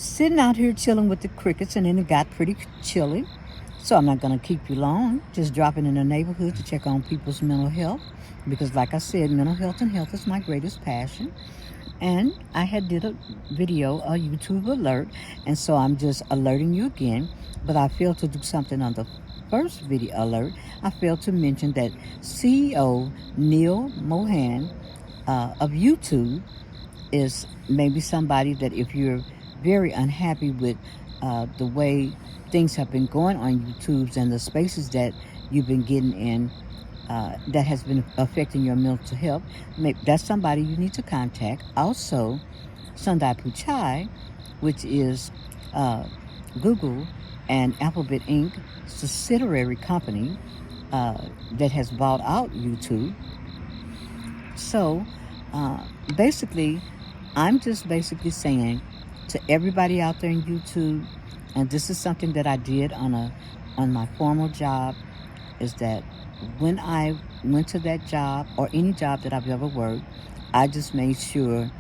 sitting out here chilling with the crickets, and then it got pretty chilly. So I'm not going to keep you long. Just dropping in the neighborhood to check on people's mental health, because, like I said, mental health and health is my greatest passion. And I had did a video, a YouTube alert, and so I'm just alerting you again. But I failed to do something on the first video alert. I failed to mention that CEO Neal Mohan of YouTube is maybe somebody that, if you're very unhappy with the way things have been going on YouTube and the spaces that you've been getting in, that has been affecting your mental health, that's somebody you need to contact. Also, Sundar Pichai, which is Google and Alphabet Inc. subsidiary company that has bought out YouTube. So basically, I'm just basically saying to everybody out there in YouTube, and this is something that I did on my formal job, is that when I went to that job, or any job that I've ever worked, I just made sure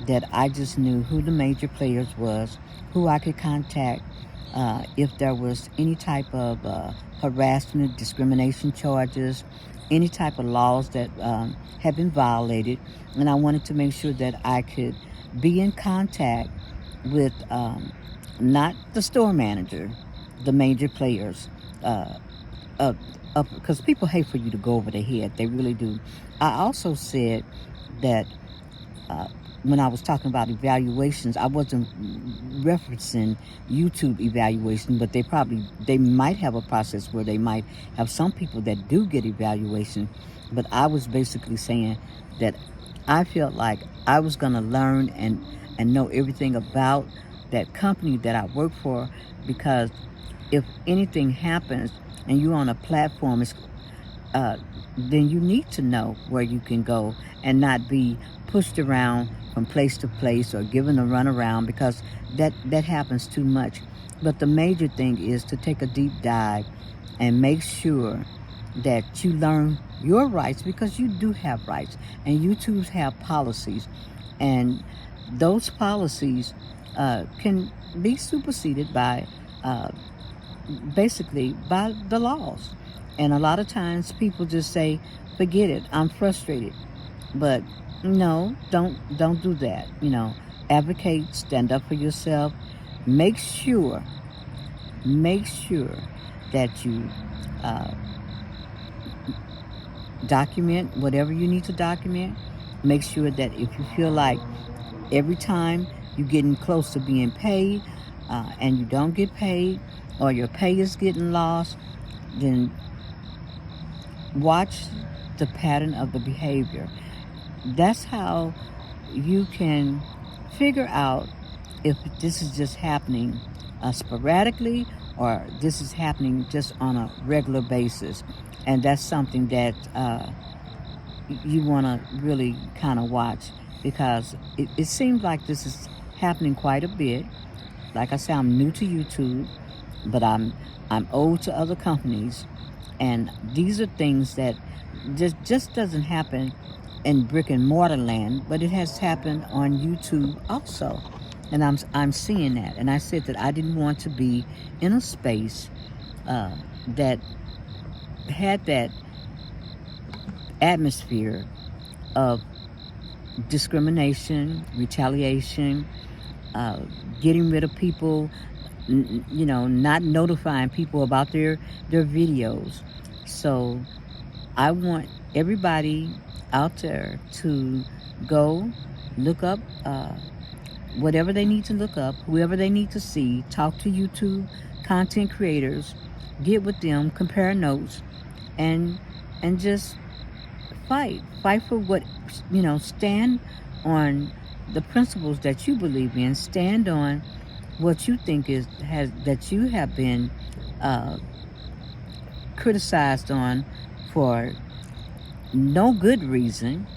that I just knew who the major players was, who I could contact if there was any type of harassment, discrimination charges, any type of laws that have been violated. And I wanted to make sure that I could be in contact with not the store manager, the major players, because people hate for you to go over their head. They really do. I also said that when I was talking about evaluations, I wasn't referencing YouTube evaluation, but they might have a process where they might have some people that do get evaluation. But I was basically saying that I felt like I was going to learn and know everything about that company that I work for, because if anything happens and you're on a platform, then you need to know where you can go and not be pushed around from place to place or given a runaround, because that happens too much. But the major thing is to take a deep dive and make sure that you learn your rights, because you do have rights, and YouTubes have policies, and those policies can be superseded by basically by the laws. And a lot of times people just say, forget it, I'm frustrated. But no, don't do that. Advocate, stand up for yourself. Make sure that you document whatever you need to document. Make sure that if you feel like every time you're getting close to being paid and you don't get paid, or your pay is getting lost, then watch the pattern of the behavior. That's how you can figure out if this is just happening sporadically, or this is happening just on a regular basis. And that's something that you want to really kind of watch, because it seems like this is happening quite a bit. Like I said, I'm new to YouTube, but I'm old to other companies, and these are things that just doesn't happen in brick and mortar land, but it has happened on YouTube also. And I'm seeing that. And I said that I didn't want to be in a space that had that atmosphere of discrimination, retaliation, getting rid of people, not notifying people about their videos. So I want everybody out there to go look up whatever they need to look up, whoever they need to see, talk to YouTube content creators, get with them, compare notes, and just fight for what, stand on the principles that you believe in, stand on what you think that you have been criticized on for no good reason,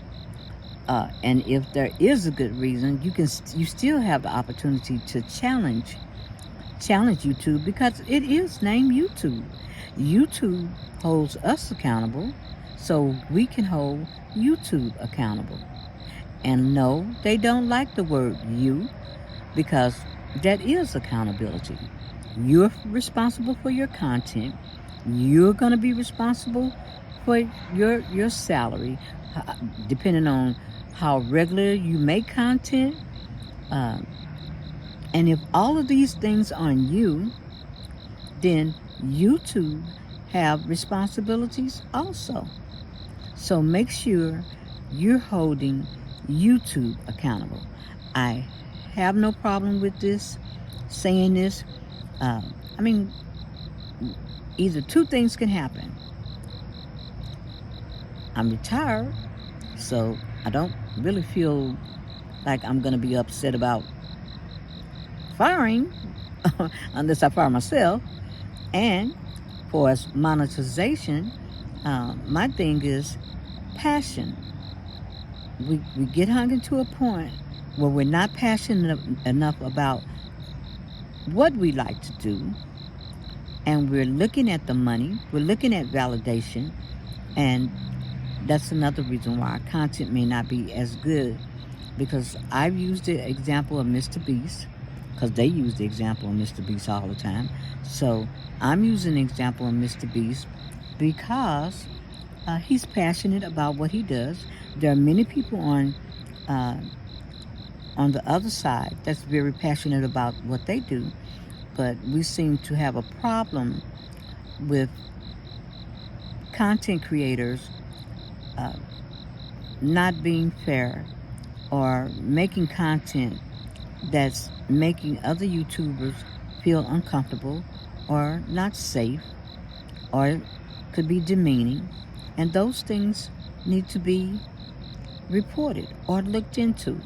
and if there is a good reason, you still have the opportunity to challenge YouTube, because it is named YouTube. YouTube holds us accountable, so we can hold YouTube accountable. And no, they don't like the word you, because that is accountability. You're responsible for your content. You're going to be responsible for your salary, depending on how regular you make content. Uh, and if all of these things are on you, then YouTube have responsibilities also. So make sure you're holding YouTube accountable. I have no problem with this, saying this. I mean, either two things can happen. I'm retired, so I don't really feel like I'm going to be upset about firing unless I fire myself. And for as monetization, my thing is passion. We get hung into a point where we're not passionate enough about what we like to do, and we're looking at the money, we're looking at validation, and that's another reason why our content may not be as good, because I've used the example of Mr. Beast, because they use the example of Mr. Beast all the time. So I'm using the example of Mr. Beast because he's passionate about what he does. There are many people on the other side that's very passionate about what they do, but we seem to have a problem with content creators uh, not being fair or making content that's making other YouTubers feel uncomfortable or not safe or could be demeaning. And those things need to be reported or looked into.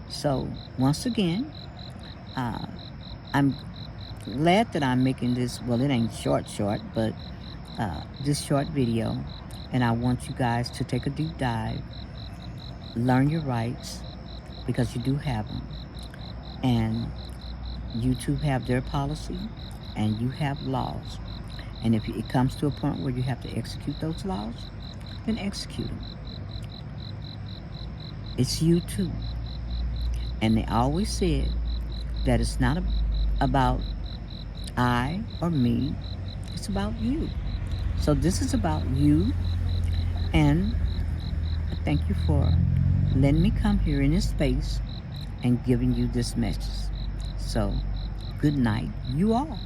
So once again, I'm glad that I'm making this, well, it ain't short, but this short video. And I want you guys to take a deep dive, learn your rights, because you do have them. And YouTube have their policy, and you have laws. And if it comes to a point where you have to execute those laws, then execute them. It's you too. And they always said that it's not about I or me, it's about you. So this is about you, and I thank you for letting me come here in this space and giving you this message. So good night, you all.